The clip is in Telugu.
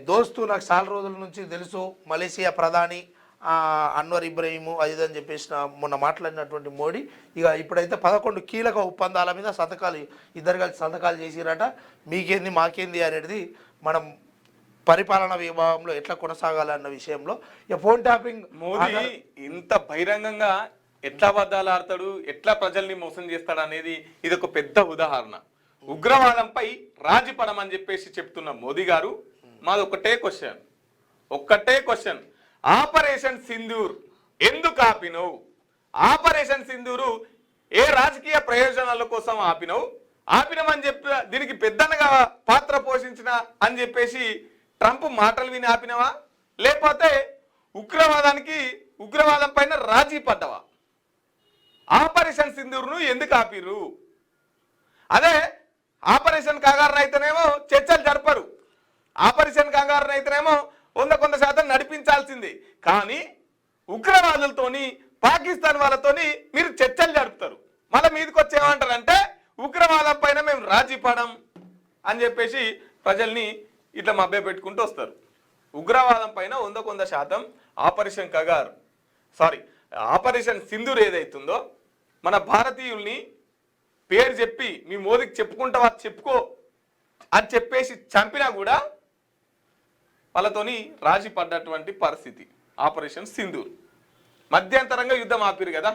దోస్తు నాకు చాలా రోజుల నుంచి తెలుసు, మలేషియా ప్రధాని అన్వర్ ఇబ్రహీము అదిదని చెప్పేసి మొన్న మాట్లాడినటువంటి మోడీ ఇక ఇప్పుడైతే 11 కీలక ఒప్పందాల మీద సంతకాలు ఇద్దరు కలిసి సంతకాలు చేసిరట. మీకేంది మాకేంది అనేది మనం పరిపాలన విభాగంలో ఎట్లా కొనసాగాలన్న విషయంలో ఇక ఫోన్ ట్యాపింగ్ మోదీ ఇంత బహిరంగంగా ఎట్లా అబద్ధాలు ఆడతాడు, ఎట్లా ప్రజల్ని మోసం చేస్తాడు అనేది ఇది ఒక పెద్ద ఉదాహరణ. ఉగ్రవాదంపై రాజీ పడమని చెప్పేసి చెప్తున్న మోదీ గారు మాది ఒక్కటే క్వశ్చన్ ఆపరేషన్ సింధూర్ ఎందుకు ఆపినవు? ఆపరేషన్ సింధూరు ఏ రాజకీయ ప్రయోజనాల కోసం ఆపినమని చెప్పి దీనికి పెద్దనగా పాత్ర పోషించిన అని చెప్పేసి ట్రంప్ మాటలు విని ఆపినవా, లేకపోతే ఉగ్రవాదం పైన రాజీ పడ్డవా? ఆపరేషన్ సింధూర్ను ఎందుకు ఆపిరు? అదే ఆపరేషన్ కంగారు అయితేనేమో చర్చలు జరపరు, ఆపరేషన్ కంగారు అయితేనేమో 100% నడిపించాల్సింది. కానీ ఉగ్రవాదులతోని పాకిస్తాన్ వాళ్ళతోని మీరు చర్చలు జరుపుతారు. మళ్ళీ మీదకి వచ్చి ఏమంటారంటే ఉగ్రవాదం పైన మేము రాజీ పడం అని చెప్పేసి ప్రజల్ని ఇట్లా మభ్య పెట్టుకుంటూ వస్తారు. ఉగ్రవాదం పైన 100% ఆపరేషన్ సింధూర్ ఏదైతుందో మన భారతీయుల్ని పేరు చెప్పి మీ మోదీకి చెప్పుకుంటావా చెప్పుకో అని చెప్పేసి చంపినా కూడా వాళ్ళతోని రాజీ పడ్డటువంటి పరిస్థితి. ఆపరేషన్ సింధూర్ మధ్యంతరంగా యుద్ధం ఆపిరు కదా.